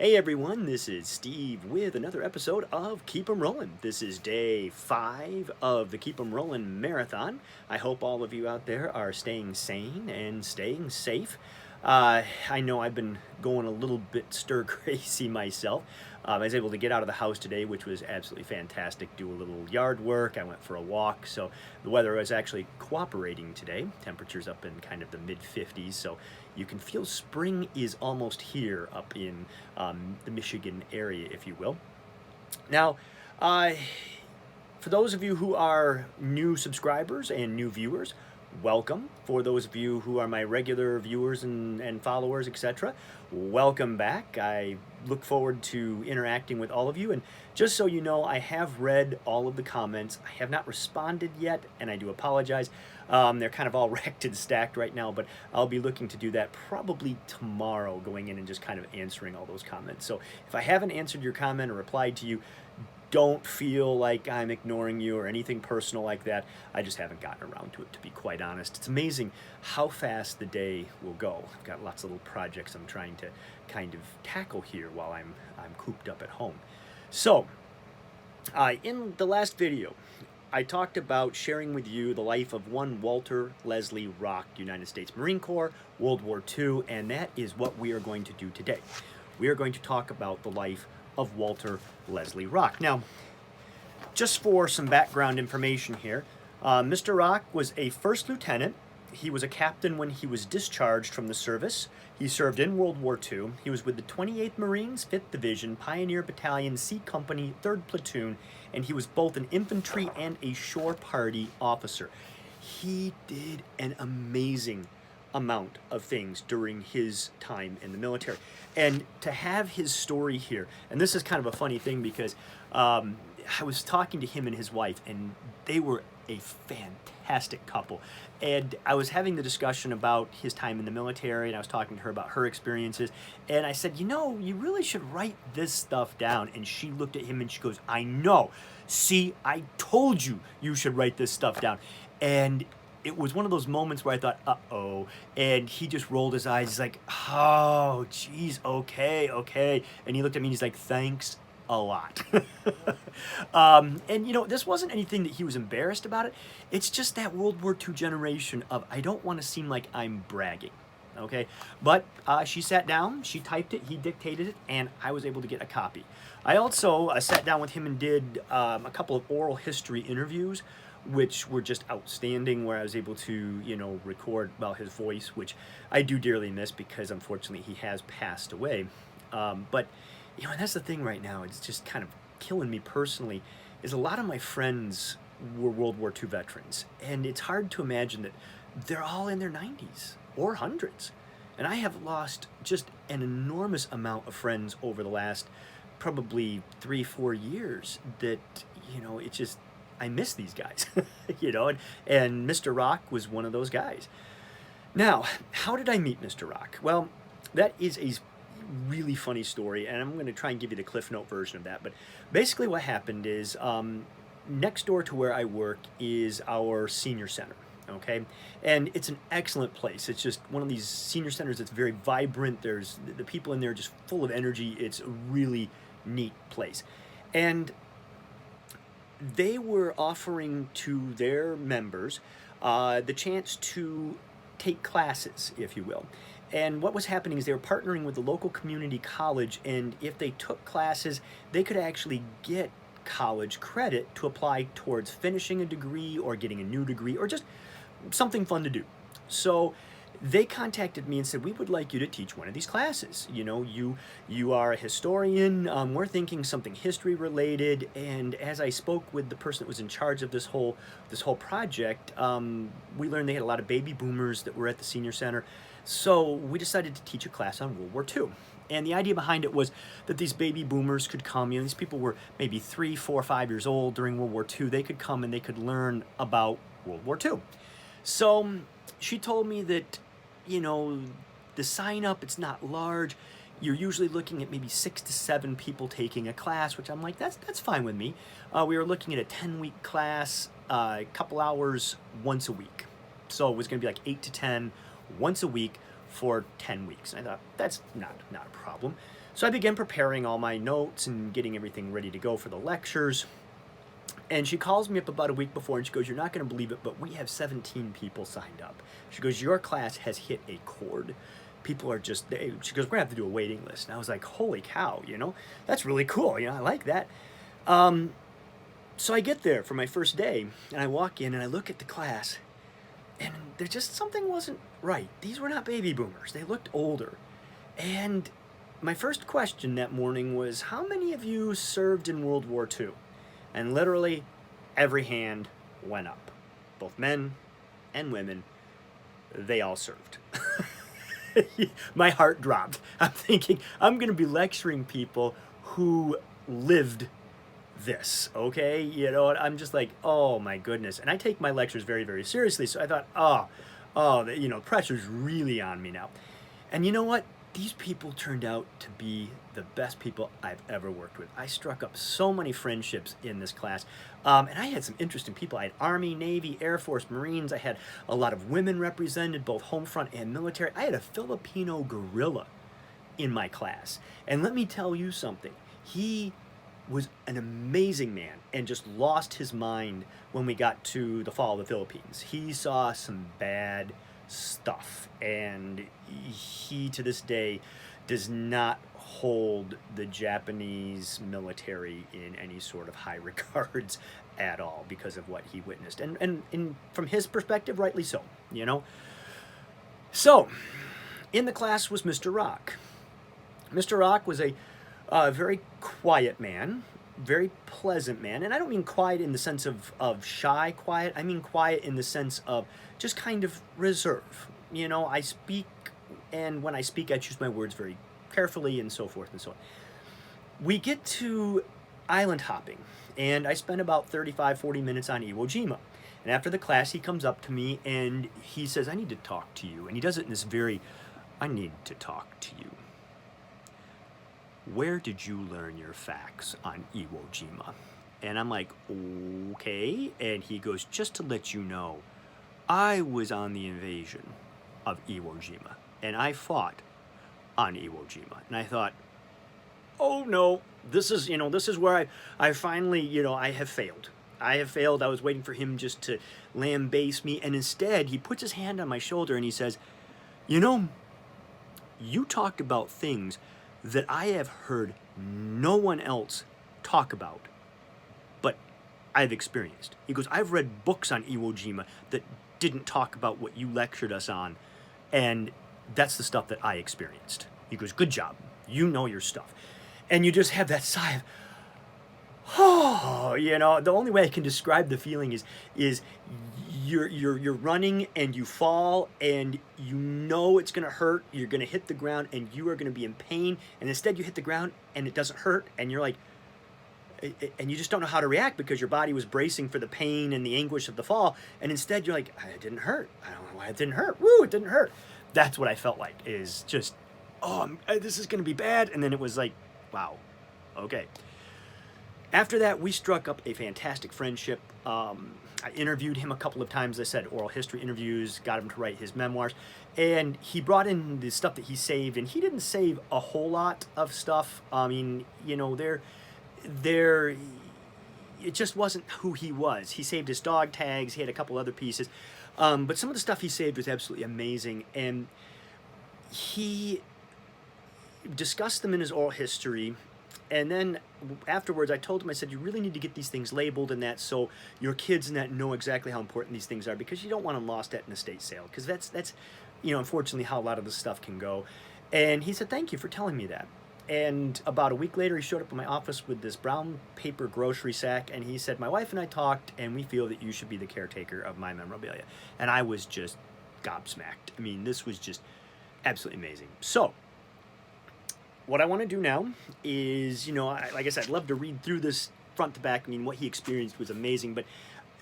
Hey everyone, this is Steve with another episode of Keep 'em Rollin'. This is day 5 of the Keep 'em Rollin' marathon. I hope all of you out there are staying sane and staying safe. I know I've been going a little bit stir crazy myself. I was able to get out of the house today, which was absolutely fantastic. Do a little yard work. I went for a walk, so the weather was actually cooperating today. Temperatures up in kind of the mid-50s, so you can feel spring is almost here up in the Michigan area, if you will. Now, for those of you who are new subscribers and new viewers, welcome. For those of you who are my regular viewers and followers, etc., welcome back. I look forward to interacting with all of you. And just so you know, I have read all of the comments. I have not responded yet, and I do apologize. They're kind of all racked and stacked right now, but I'll be looking to do that probably tomorrow, going in and just kind of answering all those comments. So if I haven't answered your comment or replied to you, don't feel like I'm ignoring you or anything personal like that. I just haven't gotten around to it, to be quite honest. It's amazing how fast the day will go. I've got lots of little projects I'm trying to kind of tackle here while I'm cooped up at home. So, in the last video, I talked about sharing with you the life of one Walter Leslie Rock, United States Marine Corps, World War II, and that is what we are going to do today. We are going to talk about the life of Walter Leslie Rock. Now, just for some background information here, Mr. Rock was a first lieutenant. He was a captain when he was discharged from the service. He served in World War II. He was with the 28th Marines, 5th Division, Pioneer Battalion, C Company, 3rd Platoon, and he was both an infantry and a shore party officer. He did an amazing amount of things during his time in the military. And to have his story here, and this is kind of a funny thing because I was talking to him and his wife, and they were a fantastic couple. And I was having the discussion about his time in the military, and I was talking to her about her experiences. And I said, you know, you really should write this stuff down. And she looked at him and she goes, I know. See, I told you you should write this stuff down. And it was one of those moments where I thought, uh-oh, and he just rolled his eyes. He's like, oh, geez, okay. And he looked at me and he's like, thanks a lot. And, you know, this wasn't anything that he was embarrassed about it. It's just that World War II generation of, I don't want to seem like I'm bragging, okay? But she sat down, she typed it, he dictated it, and I was able to get a copy. I also sat down with him and did a couple of oral history interviews, which were just outstanding, where I was able to, you know, record, well, his voice, which I do dearly miss because unfortunately he has passed away. But, you know, and that's the thing right now, it's just kind of killing me personally, is a lot of my friends were World War II veterans, and it's hard to imagine that they're all in their 90s or hundreds. And I have lost just an enormous amount of friends over the last probably 3-4 years that, you know, it's just, I miss these guys, you know, and Mr. Rock was one of those guys. Now, how did I meet Mr. Rock? Well, that is a really funny story, and I'm going to try and give you the Cliff Note version of that. But basically what happened is next door to where I work is our senior center, okay? And it's an excellent place. It's just one of these senior centers that's very vibrant. There's the people in there just full of energy. It's a really neat place. And they were offering to their members the chance to take classes, if you will. And what was happening is they were partnering with the local community college, and if they took classes, they could actually get college credit to apply towards finishing a degree or getting a new degree or just something fun to do. So they contacted me and said, we would like you to teach one of these classes. You know, you are a historian, we're thinking something history related. And as I spoke with the person that was in charge of this whole project, we learned they had a lot of baby boomers that were at the senior center. So we decided to teach a class on World War II. And the idea behind it was that these baby boomers could come, you know, these people were maybe 3, 4, 5 years old during World War II. They could come and they could learn about World War II. So she told me that, you know, the sign up, it's not large. You're usually looking at maybe 6 to 7 people taking a class, which I'm like, that's fine with me. We were looking at a 10-week class, a couple hours once a week. So it was going to be like 8 to 10 once a week for 10 weeks. And I thought, that's not a problem. So I began preparing all my notes and getting everything ready to go for the lectures. And she calls me up about a week before and she goes, "You're not going to believe it, but we have 17 people signed up." She goes, "Your class has hit a chord. People are just," she goes, "We're going to have to do a waiting list." And I was like, holy cow, that's really cool. I like that. So I get there for my first day and I walk in and I look at the class and there just something wasn't right. These were not baby boomers. They looked older. And my first question that morning was, "How many of you served in World War II?" And literally every hand went up. Both men and women, they all served. My heart dropped. I'm thinking, I'm going to be lecturing people who lived this, okay? I'm just like, oh my goodness. And I take my lectures very, very seriously. So I thought, pressure's really on me now. And you know what? These people turned out to be the best people I've ever worked with. I struck up so many friendships in this class. And I had some interesting people. I had Army, Navy, Air Force, Marines. I had a lot of women represented, both home front and military. I had a Filipino guerrilla in my class. And let me tell you something. He was an amazing man and just lost his mind when we got to the fall of the Philippines. He saw some bad stuff, and he to this day does not hold the Japanese military in any sort of high regards at all because of what he witnessed, and from his perspective, rightly so. So in the class was Mr. Rock. Mr. Rock was a very quiet man, very pleasant man. And I don't mean quiet in the sense of shy quiet. I mean quiet in the sense of just kind of reserve. I speak, and when I speak, I choose my words very carefully and so forth and so on. We get to island hopping, and I spend about 35, 40 minutes on Iwo Jima. And after the class, he comes up to me and he says, "I need to talk to you." And he does it in this I need to talk to you. "Where did you learn your facts on Iwo Jima?" And I'm like, "Okay." And he goes, "Just to let you know, I was on the invasion of Iwo Jima, and I fought on Iwo Jima." And I thought, oh no, this is where I finally, I have failed. I have failed. I was waiting for him just to lambaste me, and instead he puts his hand on my shoulder and he says, "You talked about things that I have heard no one else talk about, but I've experienced." He goes, "I've read books on Iwo Jima that didn't talk about what you lectured us on, and that's the stuff that I experienced." He goes, "Good job. You know your stuff." And you just have that sigh of, oh, the only way I can describe the feeling is you're running and you fall and it's going to hurt. You're going to hit the ground and you are going to be in pain. And instead you hit the ground and it doesn't hurt. And you're like, and you just don't know how to react because your body was bracing for the pain and the anguish of the fall. And instead you're like, "It didn't hurt. I don't know why it didn't hurt. Woo, it didn't hurt." That's what I felt like, is just, oh, this is going to be bad. And then it was like, wow, okay. After that, we struck up a fantastic friendship. I interviewed him a couple of times. I said oral history interviews, got him to write his memoirs. And he brought in the stuff that he saved, and he didn't save a whole lot of stuff. I mean, it just wasn't who he was. He saved his dog tags. He had a couple other pieces. But some of the stuff he saved was absolutely amazing. And he discussed them in his oral history. And then afterwards, I told him, I said, "You really need to get these things labeled and that, so your kids and that know exactly how important these things are, because you don't want them lost at an estate sale, because that's unfortunately how a lot of this stuff can go." And he said, "Thank you for telling me that." And about a week later, he showed up in my office with this brown paper grocery sack, and he said, "My wife and I talked, and we feel that you should be the caretaker of my memorabilia." And I was just gobsmacked. I mean, this was just absolutely amazing. So what I want to do now is, like I said, I'd love to read through this front to back. I mean, what he experienced was amazing, but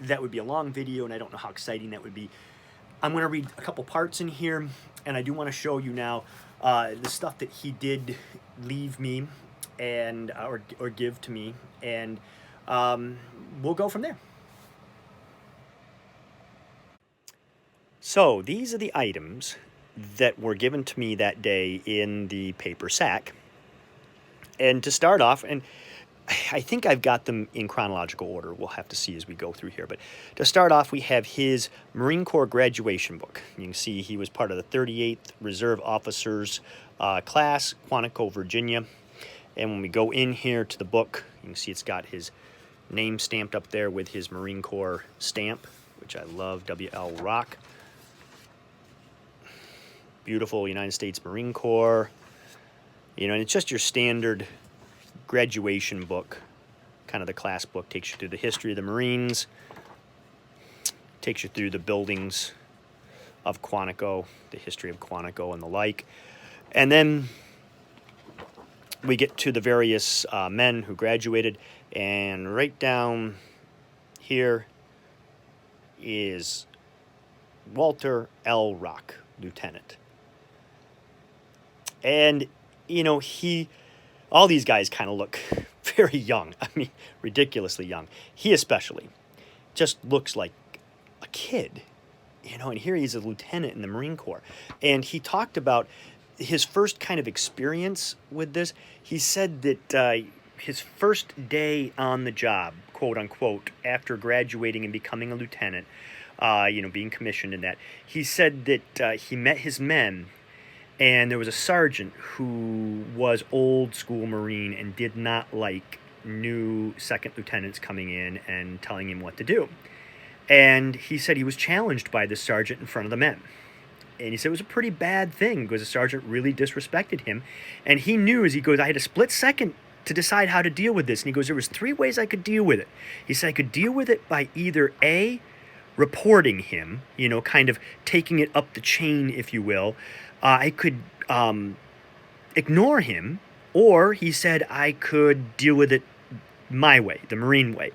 that would be a long video, and I don't know how exciting that would be. I'm going to read a couple parts in here, and I do want to show you now the stuff that he did leave me and or give to me, and we'll go from there. So these are the items that were given to me that day in the paper sack. And to start off, and I think I've got them in chronological order. We'll have to see as we go through here. But to start off, we have his Marine Corps graduation book. You can see he was part of the 38th Reserve Officers class, Quantico, Virginia. And when we go in here to the book, you can see it's got his name stamped up there with his Marine Corps stamp, which I love, W.L. Rock. Beautiful United States Marine Corps. You know, and it's just your standard graduation book, kind of the class book. Takes you through the history of the Marines, takes you through the buildings of Quantico, the history of Quantico and the like. And then we get to the various men who graduated, and right down here is Walter L. Rock, Lieutenant. And, you know, all these guys kind of look very young. I mean, ridiculously young. He especially just looks like a kid, you know, and here he's a lieutenant in the Marine Corps. And he talked about his first kind of experience with this. He said that his first day on the job, quote unquote, after graduating and becoming a lieutenant, you know, being commissioned in that, he said that he met his men, and there was a sergeant who was old school Marine and did not like new second lieutenants coming in and telling him what to do. And he said he was challenged by this sergeant in front of the men. And he said it was a pretty bad thing because the sergeant really disrespected him. And he knew, as he goes, I had a split second to decide how to deal with this. And he goes, there was 3 ways I could deal with it. He said I could deal with it by either A, reporting him, you know, kind of taking it up the chain, if you will. I could ignore him, or he said I could deal with it my way, the Marine way.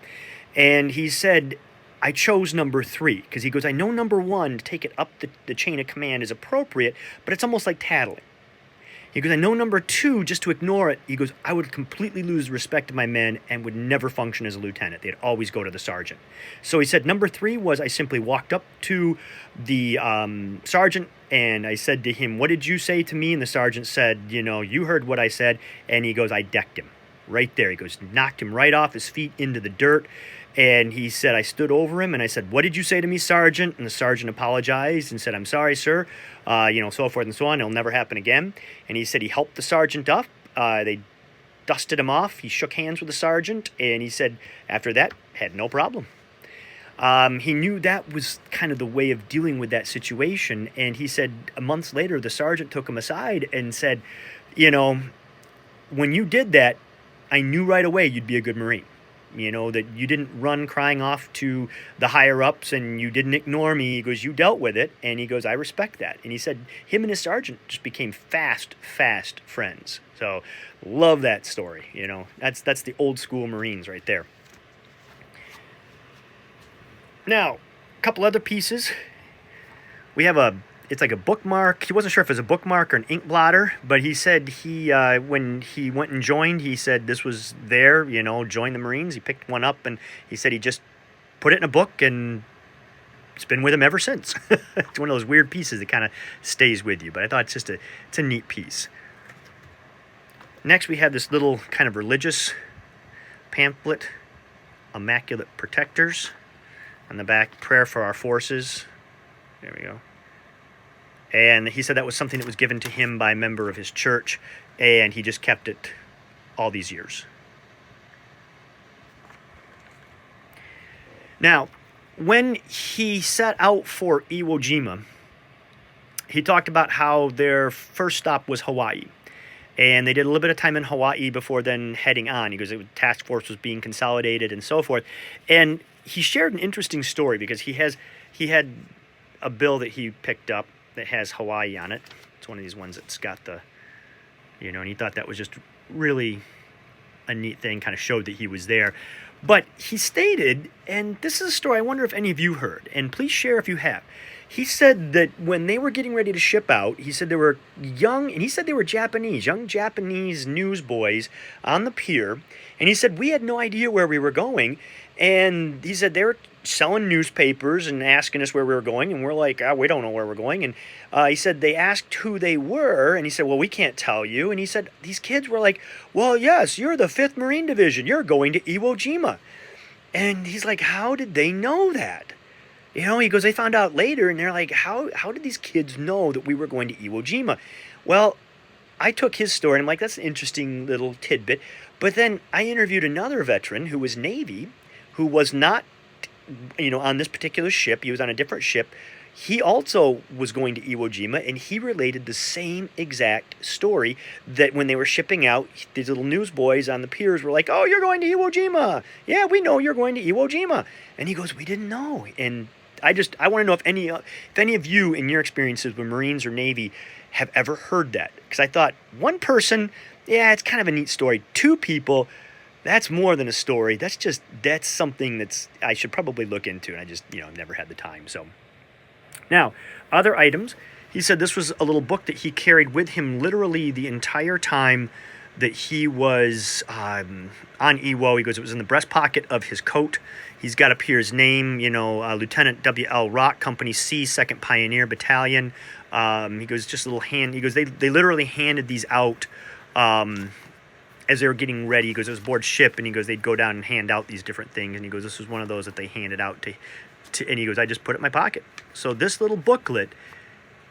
And he said I chose number 3 because he goes, I know number 1, to take it up the chain of command, is appropriate, but it's almost like tattling. He goes, I know number 2, just to ignore it, he goes, I would completely lose respect of my men and would never function as a lieutenant. They'd always go to the sergeant. So he said number 3 was I simply walked up to the sergeant and I said to him, what did you say to me? And the sergeant said, you know, you heard what I said. And he goes, I decked him right there. He goes, knocked him right off his feet into the dirt. And he said, I stood over him and I said, what did you say to me, Sergeant? And the sergeant apologized and said, I'm sorry, sir. You know, so forth and so on. It'll never happen again. And he said he helped the sergeant up. They dusted him off. He shook hands with the sergeant. And he said, after that, had no problem. He knew that was kind of the way of dealing with that situation. And he said months later, the sergeant took him aside and said, you know, when you did that, I knew right away you'd be a good Marine. You know, that you didn't run crying off to the higher-ups and you didn't ignore me. He goes, you dealt with it. And he goes, I respect that. And he said him and his sergeant just became fast friends. So love that story. You know, that's the old school Marines right there. Now, a couple other pieces. We have it's like a bookmark. He wasn't sure if it was a bookmark or an ink blotter, but he said when he went and joined, he said this was there, you know, join the Marines. He picked one up and he said he just put it in a book and it's been with him ever since. It's one of those weird pieces that kind of stays with you, but I thought it's a neat piece. Next, we have this little kind of religious pamphlet, Immaculate Protectors. On the back, prayer for our forces. There we go. And he said that was something that was given to him by a member of his church, and he just kept it all these years. Now, when he set out for Iwo Jima, he talked about how their first stop was Hawaii. And they did a little bit of time in Hawaii before then heading on. He goes, the task force was being consolidated and so forth. And he shared an interesting story because he had a bill that he picked up that has Hawaii on it. It's one of these ones that's got the, you know, and he thought that was just really a neat thing, kind of showed that he was there. But he stated, and this is a story I wonder if any of you heard, and please share if you have. He said that when they were getting ready to ship out, he said there were young Japanese newsboys on the pier, and he said we had no idea where we were going, and he said they were selling newspapers and asking us where we were going, and we're like, we don't know where we're going. And he said they asked who they were, and he said, well, we can't tell you. And he said these kids were like, well, yes, you're the 5th Marine Division. You're going to Iwo Jima. And he's like, how did they know that? You know, he goes, they found out later, and they're like, how did these kids know that we were going to Iwo Jima? Well, I took his story, and I'm like, that's an interesting little tidbit. But then I interviewed another veteran who was Navy, who was not, on this particular ship. He was on a different ship. He also was going to Iwo Jima, and he related the same exact story, that when they were shipping out, these little newsboys on the piers were like, oh, you're going to Iwo Jima. Yeah, we know you're going to Iwo Jima. And he goes, we didn't know. And I want to know if any of you in your experiences with Marines or Navy have ever heard that. Because I thought, one person, yeah, it's kind of a neat story. 2 people, that's more than a story. That's something I should probably look into, and I just, never had the time. So now, other items. He said this was a little book that he carried with him literally the entire time that he was on Iwo. He goes, it was in the breast pocket of his coat. He's got up here his name, Lieutenant W.L. Rock, Company C, 2nd Pioneer Battalion. He goes, just a little hand. He goes, they literally handed these out as they were getting ready. He goes, it was aboard ship, and he goes, they'd go down and hand out these different things. And he goes, this was one of those that they handed out to and he goes, I just put it in my pocket. So this little booklet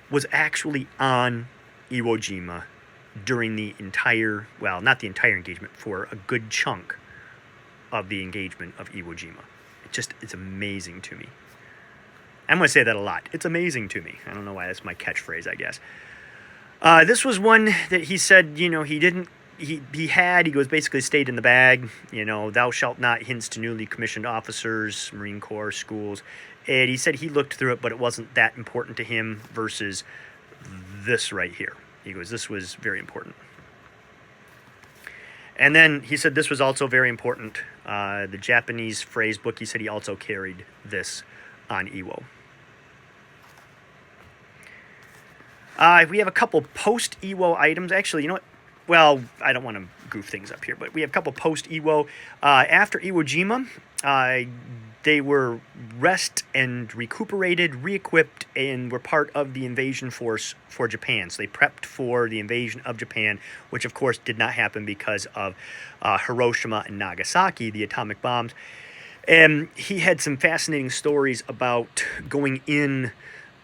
was actually on Iwo Jima during the entire, well, not the entire engagement, for a good chunk of the engagement of Iwo Jima. It's amazing to me. I'm going to say that a lot. It's amazing to me. I don't know why that's my catchphrase, I guess. This was one that he said, he goes, basically stayed in the bag, thou shalt not hints to newly commissioned officers, Marine Corps, schools. And he said he looked through it, but it wasn't that important to him versus this right here. He goes, this was very important. And then he said this was also very important. The Japanese phrase book, he said he also carried this on Iwo. We have a couple post-Iwo items. Actually, you know what? Well, I don't want to goof things up here, but we have a couple post-Iwo. After Iwo Jima, they were rest and recuperated, re-equipped, and were part of the invasion force for Japan. So they prepped for the invasion of Japan, which of course did not happen because of Hiroshima and Nagasaki, the atomic bombs. And he had some fascinating stories about going in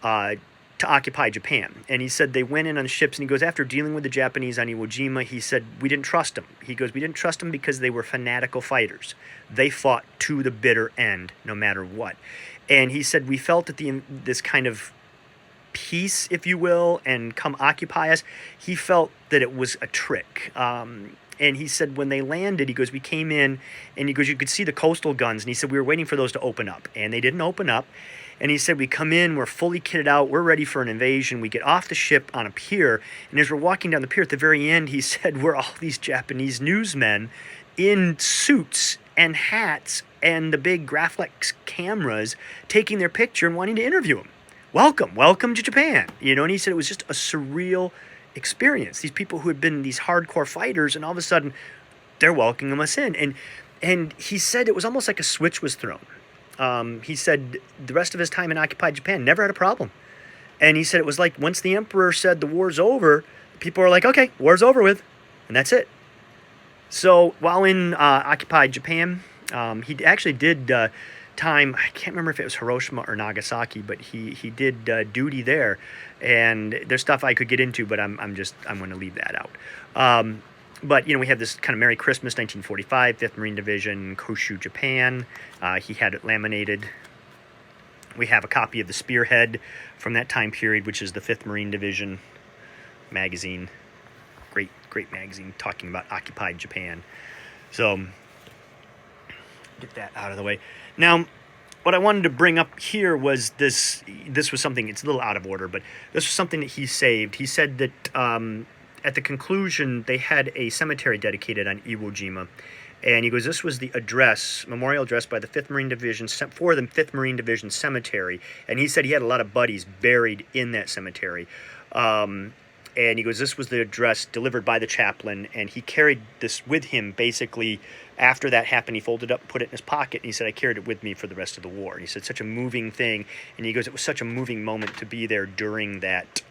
to occupy Japan. And he said they went in on ships, and he goes, after dealing with the Japanese on Iwo Jima, he said, we didn't trust them. He goes, we didn't trust them because they were fanatical fighters. They fought to the bitter end, no matter what. And he said, we felt that this kind of peace, if you will, and come occupy us, he felt that it was a trick. And he said when they landed, he goes, we came in, and he goes, you could see the coastal guns. And he said, we were waiting for those to open up. And they didn't open up. And he said, we come in, we're fully kitted out, we're ready for an invasion. We get off the ship on a pier. And as we're walking down the pier at the very end, he said, we're all these Japanese newsmen in suits and hats and the big Graflex cameras taking their picture and wanting to interview him. Welcome to Japan. And he said it was just a surreal experience. These people who had been these hardcore fighters, and all of a sudden they're welcoming us in. And he said it was almost like a switch was thrown. He said the rest of his time in occupied Japan never had a problem. And he said it was like once the emperor said the war's over, people were like, okay, war's over with. And that's it. So while in occupied Japan, he actually did time, I can't remember if it was Hiroshima or Nagasaki, but he did duty there. And there's stuff I could get into, but I'm going to leave that out. But, we have this kind of Merry Christmas, 1945, 5th Marine Division, Koshu, Japan. He had it laminated. We have a copy of the Spearhead from that time period, which is the 5th Marine Division magazine. Great magazine talking about occupied Japan. So, get that out of the way. Now, what I wanted to bring up here was this was something, it's a little out of order, but this was something that he saved. He said that at the conclusion, they had a cemetery dedicated on Iwo Jima. And he goes, this was the memorial address by the 5th Marine Division for the 5th Marine Division Cemetery. And he said he had a lot of buddies buried in that cemetery. And And he goes, this was the address delivered by the chaplain, and he carried this with him basically. After that happened, he folded it up, put it in his pocket, and he said, I carried it with me for the rest of the war. And he said, such a moving thing. And he goes, it was such a moving moment to be there during that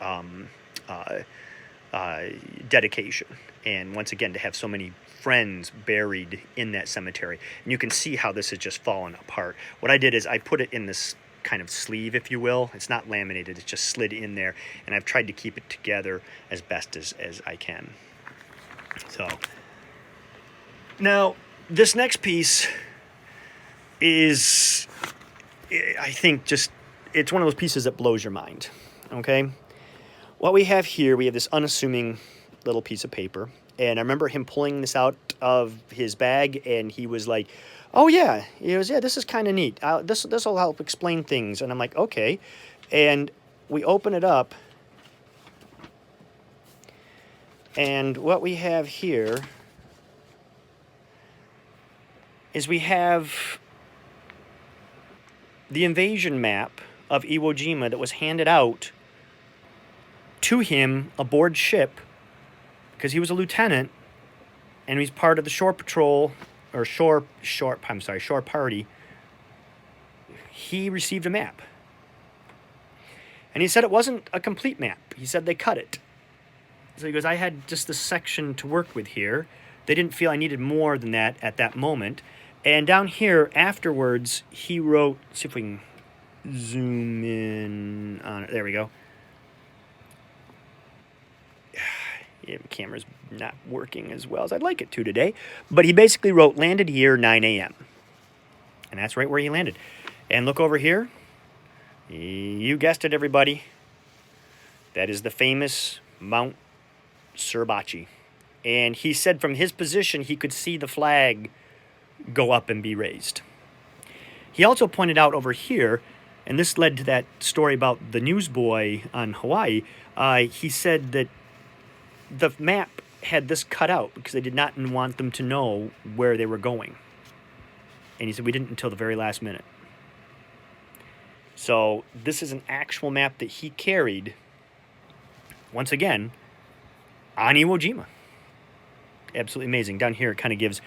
dedication. And once again, to have so many friends buried in that cemetery. And you can see how this has just fallen apart. What I did is I put it in this kind of sleeve, if you will. It's not laminated, it's just slid in there. And I've tried to keep it together as best as I can. So, now, this next piece is, I think, just, it's one of those pieces that blows your mind, okay? What we have here, we have this unassuming little piece of paper, and I remember him pulling this out of his bag, and he was like, oh yeah, he goes, yeah, this is kind of neat. This will help explain things, and I'm like, okay, and we open it up, and what we have here is we have the invasion map of Iwo Jima that was handed out to him aboard ship because he was a lieutenant and he's part of the shore patrol or shore party. He received a map. And he said it wasn't a complete map. He said they cut it. So he goes, I had just this section to work with here. They didn't feel I needed more than that at that moment. And down here, afterwards, he wrote, see if we can zoom in on it. There we go. Yeah, the camera's not working as well as I'd like it to today. But he basically wrote, landed here, 9 a.m. And that's right where he landed. And look over here. You guessed it, everybody. That is the famous Mount Suribachi. And he said from his position, he could see the flag go up and be raised. He also pointed out over here, and this led to that story about the newsboy on Hawaii, he said that the map had this cut out because they did not want them to know where they were going. And he said, we didn't until the very last minute. So this is an actual map that he carried, once again, on Iwo Jima. Absolutely amazing. Down here it kind of gives,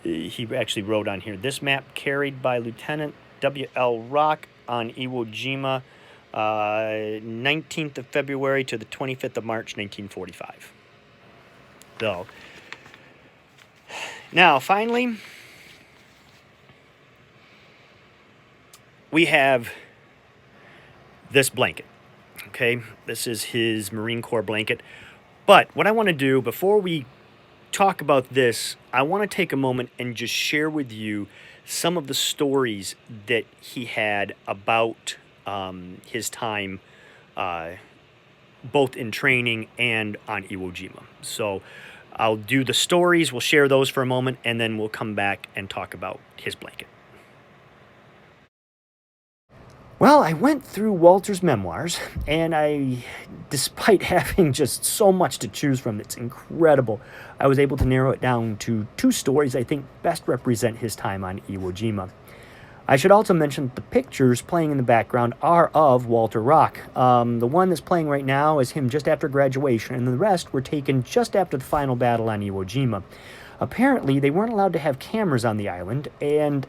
he actually wrote on here, this map carried by Lieutenant W.L. Rock on Iwo Jima, 19th of February to the 25th of March, 1945. So, now, finally, we have this blanket, okay? This is his Marine Corps blanket. But what I want to do, before we talk about this, I want to take a moment and just share with you some of the stories that he had about his time both in training and on Iwo Jima. So I'll do the stories, we'll share those for a moment, and then we'll come back and talk about his blanket. Well, I went through Walter's memoirs, and despite having just so much to choose from, it's incredible, I was able to narrow it down to two stories I think best represent his time on Iwo Jima. I should also mention that the pictures playing in the background are of Walter Rock. The one that's playing right now is him just after graduation, and the rest were taken just after the final battle on Iwo Jima. Apparently, they weren't allowed to have cameras on the island, and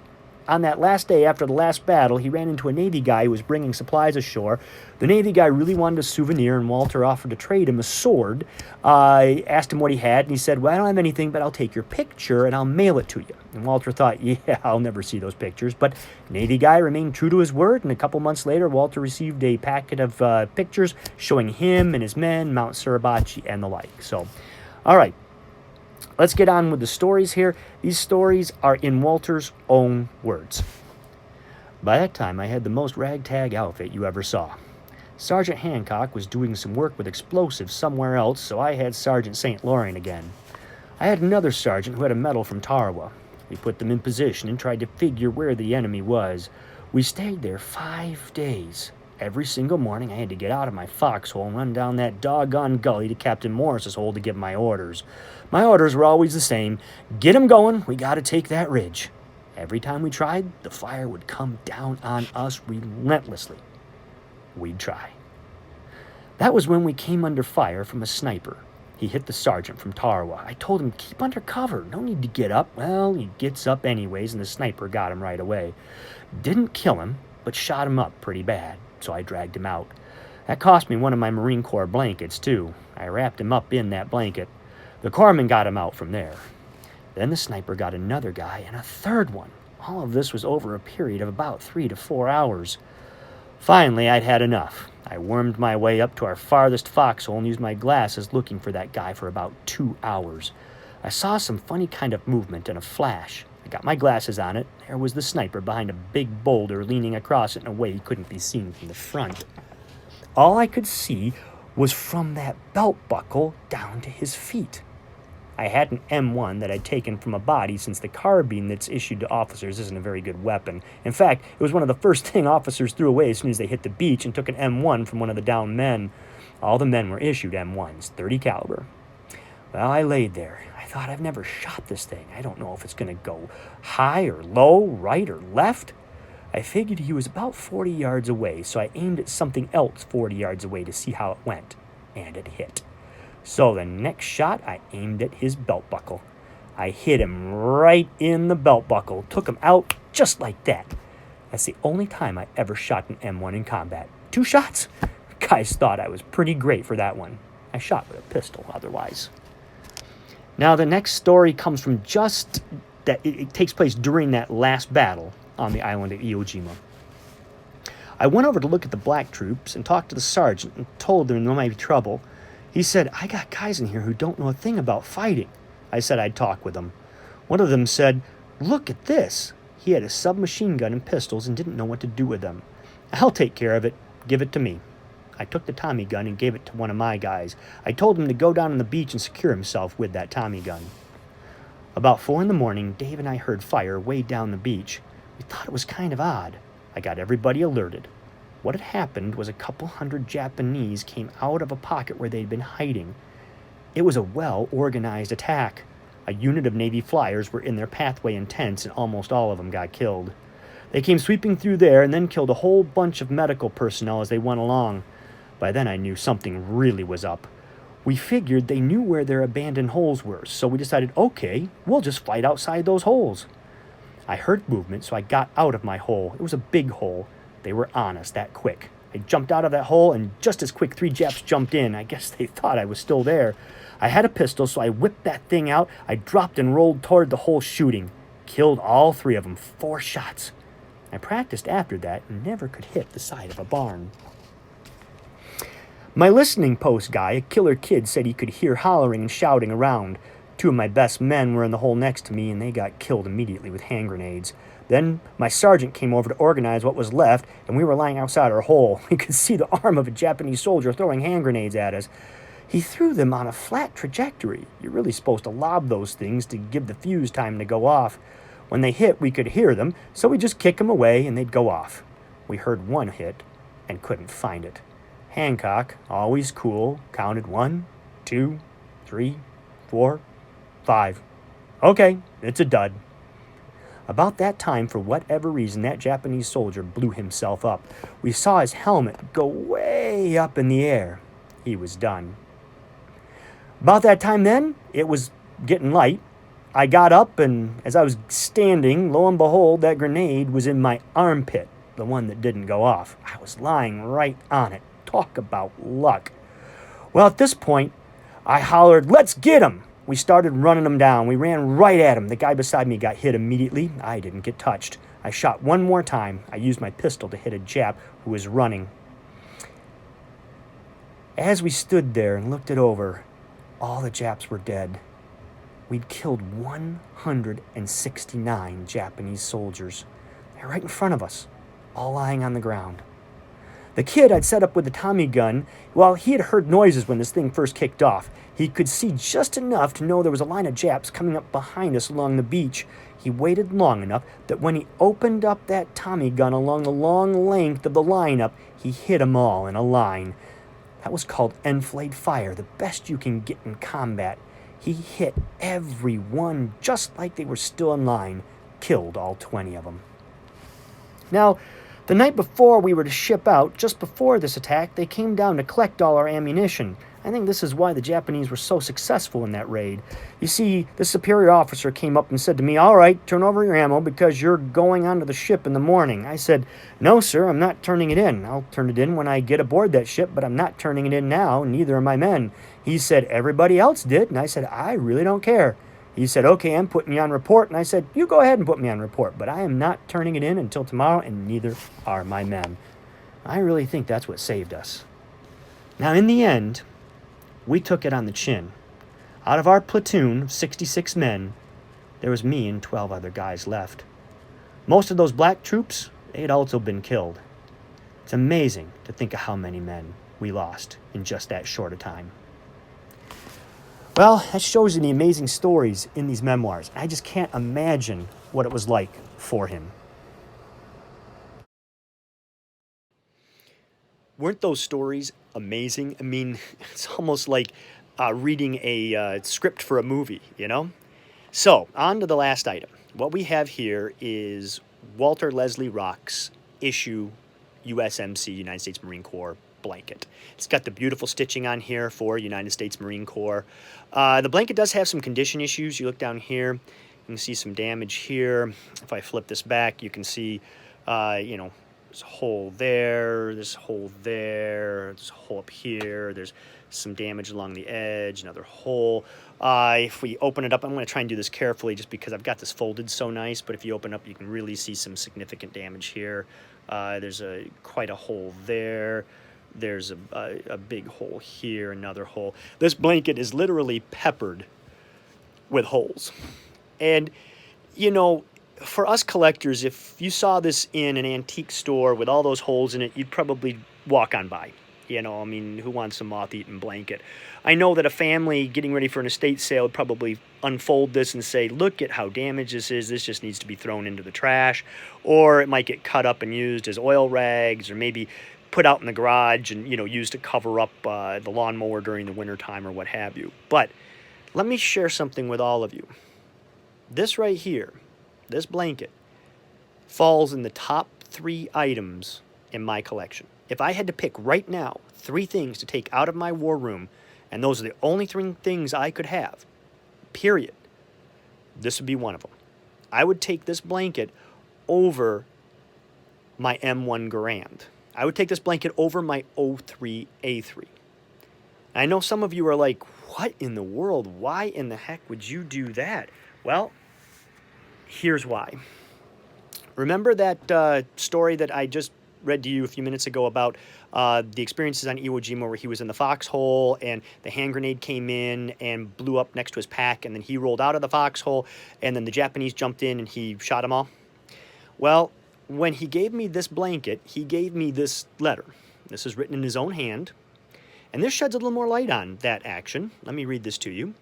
on that last day after the last battle, he ran into a Navy guy who was bringing supplies ashore. The Navy guy really wanted a souvenir, and Walter offered to trade him a sword. I asked him what he had, and he said, well, I don't have anything, but I'll take your picture, and I'll mail it to you. And Walter thought, yeah, I'll never see those pictures. But Navy guy remained true to his word, and a couple months later, Walter received a packet of pictures showing him and his men, Mount Suribachi, and the like. So, all right. Let's get on with the stories here. These stories are in Walter's own words. By that time, I had the most ragtag outfit you ever saw. Sergeant Hancock was doing some work with explosives somewhere else, so I had Sergeant St. Laurent again. I had another sergeant who had a medal from Tarawa. We put them in position and tried to figure where the enemy was. We stayed there 5 days. Every single morning, I had to get out of my foxhole and run down that doggone gully to Captain Morris's hole to give my orders. My orders were always the same. Get 'em going, we gotta take that ridge. Every time we tried, the fire would come down on us relentlessly. We'd try. That was when we came under fire from a sniper. He hit the sergeant from Tarawa. I told him, keep under cover. No need to get up. Well, he gets up anyways, and the sniper got him right away. Didn't kill him, but shot him up pretty bad, so I dragged him out. That cost me one of my Marine Corps blankets, too. I wrapped him up in that blanket. The corpsman got him out from there. Then the sniper got another guy and a third one. All of this was over a period of about 3 to 4 hours. Finally, I'd had enough. I wormed my way up to our farthest foxhole and used my glasses looking for that guy for about 2 hours. I saw some funny kind of movement and a flash. I got my glasses on it. There was the sniper behind a big boulder leaning across it in a way he couldn't be seen from the front. All I could see was from that belt buckle down to his feet. I had an M1 that I'd taken from a body since the carbine that's issued to officers isn't a very good weapon. In fact, it was one of the first thing officers threw away as soon as they hit the beach and took an M1 from one of the downed men. All the men were issued M1s, 30 caliber. Well, I laid there. I thought, I've never shot this thing. I don't know if it's going to go high or low, right or left. I figured he was about 40 yards away, so I aimed at something else 40 yards away to see how it went. And it hit. So the next shot, I aimed at his belt buckle. I hit him right in the belt buckle, took him out just like that. That's the only time I ever shot an M1 in combat. 2 shots? Guys thought I was pretty great for that one. I shot with a pistol otherwise. Now the next story comes from just that it takes place during that last battle on the island of Iwo Jima. I went over to look at the black troops and talked to the sergeant and told them there might be trouble. He said, I got guys in here who don't know a thing about fighting. I said I'd talk with them. One of them said, look at this. He had a submachine gun and pistols and didn't know what to do with them. I'll take care of it. Give it to me. I took the Tommy gun and gave it to one of my guys. I told him to go down on the beach and secure himself with that Tommy gun. About 4 in the morning, Dave and I heard fire way down the beach. We thought it was kind of odd. I got everybody alerted. What had happened was a couple hundred Japanese came out of a pocket where they'd been hiding. It was a well-organized attack. A unit of Navy flyers were in their pathway in tents, and almost all of them got killed. They came sweeping through there and then killed a whole bunch of medical personnel as they went along. By then I knew something really was up. We figured they knew where their abandoned holes were, so we decided, okay, we'll just fight outside those holes. I heard movement, so I got out of my hole. It was a big hole. They were on us that quick. I jumped out of that hole, and just as quick 3 Japs jumped in. I guess they thought I was still there. I had a pistol, so I whipped that thing out. I dropped and rolled toward the hole shooting. Killed all 3 of them, 4 shots. I practiced after that and never could hit the side of a barn. My listening post guy, a killer kid, said he could hear hollering and shouting around. 2 of my best men were in the hole next to me, and they got killed immediately with hand grenades. Then my sergeant came over to organize what was left, and we were lying outside our hole. We could see the arm of a Japanese soldier throwing hand grenades at us. He threw them on a flat trajectory. You're really supposed to lob those things to give the fuse time to go off. When they hit, we could hear them, so we just kick them away and they'd go off. We heard 1 hit and couldn't find it. Hancock, always cool, counted 1, 2, 3, 4, 5. Okay, it's a dud. About that time, for whatever reason, that Japanese soldier blew himself up. We saw his helmet go way up in the air. He was done. About that time then, it was getting light. I got up, and as I was standing, lo and behold, that grenade was in my armpit, the one that didn't go off. I was lying right on it. Talk about luck. Well, at this point, I hollered, let's get him! We started running him down. We ran right at him. The guy beside me got hit immediately. I didn't get touched. I shot 1 more time. I used my pistol to hit a Jap who was running. As we stood there and looked it over, all the Japs were dead. We'd killed 169 Japanese soldiers. They're right in front of us, all lying on the ground. The kid I'd set up with the Tommy gun, well, he had heard noises when this thing first kicked off. He could see just enough to know there was a line of Japs coming up behind us along the beach. He waited long enough that when he opened up that Tommy gun along the long length of the lineup, he hit them all in a line. That was called enfilade fire, the best you can get in combat. He hit every one just like they were still in line, killed all 20 of them. Now, The night before we were to ship out, just before this attack, they came down to collect all our ammunition. I think this is why the Japanese were so successful in that raid. You see, the superior officer came up and said to me, "All right, turn over your ammo because you're going onto the ship in the morning." I said, "No, sir, I'm not turning it in. I'll turn it in when I get aboard that ship, but I'm not turning it in now, neither are my men." He said, "Everybody else did." And I said, "I really don't care." He said, "Okay, I'm putting you on report." And I said, "You go ahead and put me on report, but I am not turning it in until tomorrow, and neither are my men." I really think that's what saved us. Now, in the end, we took it on the chin. Out of our platoon of 66 men, there was me and 12 other guys left. Most of those black troops, they had also been killed. It's amazing to think of how many men we lost in just that short a time. Well, that shows you the amazing stories in these memoirs. I just can't imagine what it was like for him. Weren't those stories amazing? I mean, it's almost like reading a script for a movie, you know? So, on to the last item. What we have here is Walter Leslie Rock's issue USMC, United States Marine Corps blanket. It's got the beautiful stitching on here for United States Marine Corps. The blanket does have some condition issues. You look down here, you can see some damage here. If I flip this back, you can see, there's a hole there, there's a hole there, there's a hole up here, there's some damage along the edge, another hole. If we open it up, I'm going to try and do this carefully just because I've got this folded so nice, but if you open up, you can really see some significant damage here. There's quite a hole there. There's a big hole here, another hole. This blanket is literally peppered with holes. And, for us collectors, if you saw this in an antique store with all those holes in it, you'd probably walk on by. Who wants a moth-eaten blanket? I know that a family getting ready for an estate sale would probably unfold this and say, "Look at how damaged this is. This just needs to be thrown into the trash." Or it might get cut up and used as oil rags, or maybe put out in the garage and, used to cover up the lawnmower during the wintertime or what have you. But let me share something with all of you. This right here, this blanket, falls in the top 3 items in my collection. If I had to pick right now 3 things to take out of my war room, and those are the only 3 things I could have, period, this would be one of them. I would take this blanket over my M1 Garand. I would take this blanket over my 03A3. I know some of you are like, "What in the world? Why in the heck would you do that?" Well, here's why. Remember that story that I just read to you a few minutes ago about the experiences on Iwo Jima where he was in the foxhole and the hand grenade came in and blew up next to his pack, and then he rolled out of the foxhole, and then the Japanese jumped in and he shot them all? Well, when he gave me this blanket, he gave me this letter. This is written in his own hand, and this sheds a little more light on that action. Let me read this to you.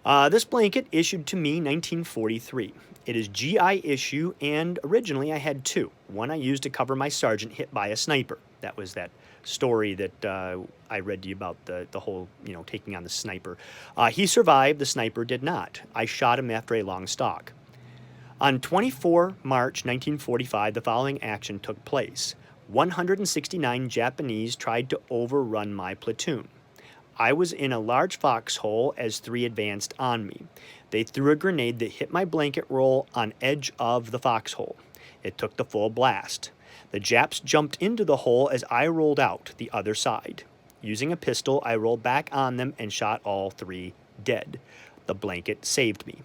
This blanket issued to me 1943. It is GI issue, and originally I had 2. One I used to cover my sergeant hit by a sniper. That was that story that I read to you about the whole, taking on the sniper. He survived, the sniper did not. I shot him after a long stalk. On 24 March 1945, the following action took place. 169 Japanese tried to overrun my platoon. I was in a large foxhole as 3 advanced on me. They threw a grenade that hit my blanket roll on edge of the foxhole. It took the full blast. The Japs jumped into the hole as I rolled out the other side. Using a pistol, I rolled back on them and shot all 3 dead. The blanket saved me.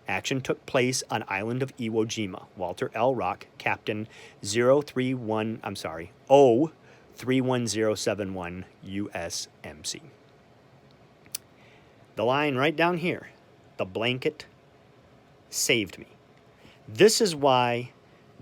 Action took place on island of Iwo Jima. Walter L. Rock, Captain 031, USMC. The line right down here, the blanket saved me. This is why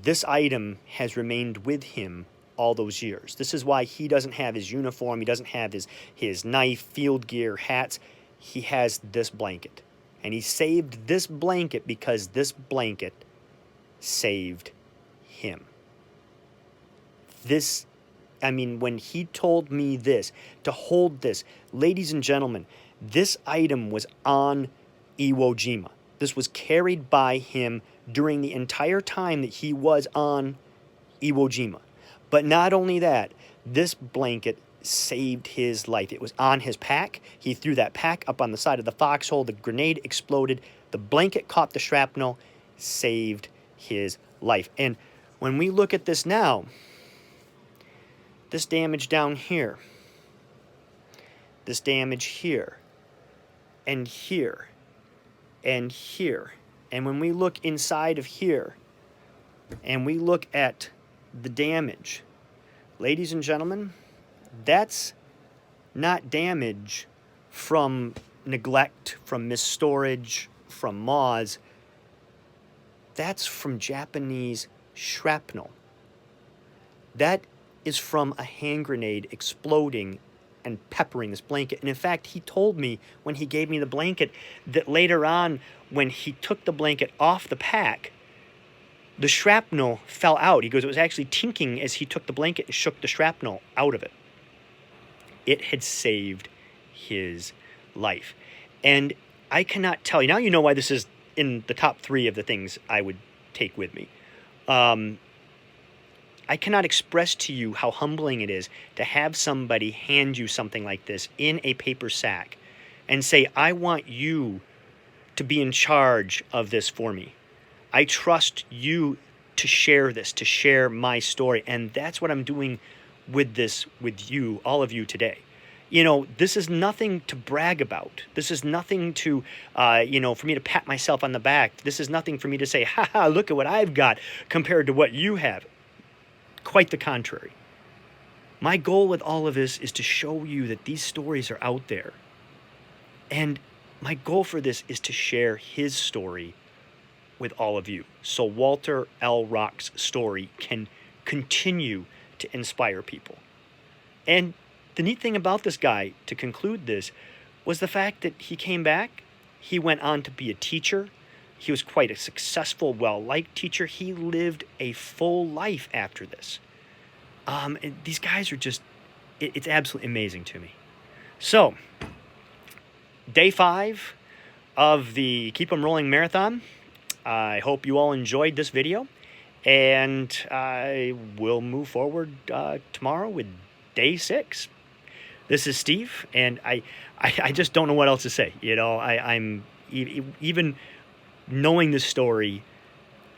this item has remained with him all those years. This is why he doesn't have his uniform, he doesn't have his knife, field gear, hats. He has this blanket. And he saved this blanket because this blanket saved him. When he told me this, to hold this, ladies and gentlemen, this item was on Iwo Jima. This was carried by him during the entire time that he was on Iwo Jima. But not only that, this blanket saved his life. It was on his pack. He threw that pack up on the side of the foxhole. The grenade exploded. The blanket caught the shrapnel, saved his life. And when we look at this now, this damage down here, this damage here, and here, and here, and when we look inside of here, and we look at the damage, ladies and gentlemen, that's not damage from neglect, from misstorage, from moths. That's from Japanese shrapnel. That is from a hand grenade exploding and peppering this blanket. And in fact, he told me when he gave me the blanket that later on, when he took the blanket off the pack, the shrapnel fell out. He goes, it was actually tinking as he took the blanket and shook the shrapnel out of it. It had saved his life. And I cannot tell you, now you know why this is in the top 3 of the things I would take with me. I cannot express to you how humbling it is to have somebody hand you something like this in a paper sack and say, I want you to be in charge of this for me. I trust you to share this, to share my story. And that's what I'm doing with this, with you, all of you today. You know, this is nothing to brag about. This is nothing to, you know, for me to pat myself on the back. This is nothing for me to say, ha, look at what I've got compared to what you have. Quite the contrary. My goal with all of this is to show you that these stories are out there. And my goal for this is to share his story with all of you, so Walter L. Rock's story can continue to inspire people. And the neat thing about this guy, to conclude this, was the fact that he came back. He went on to be a teacher. He was quite a successful, well-liked teacher. He lived a full life after this. And these guys are just, it's absolutely amazing to me. So, day 5 of the Keep 'em Rolling Marathon. I hope you all enjoyed this video, and I will move forward tomorrow with day 6. This is Steve, and I just don't know what else to say. You know, I'm even knowing this story,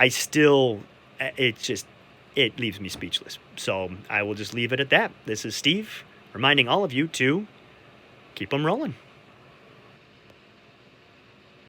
I still, it leaves me speechless. So I will just leave it at that. This is Steve, reminding all of you to keep 'em rolling.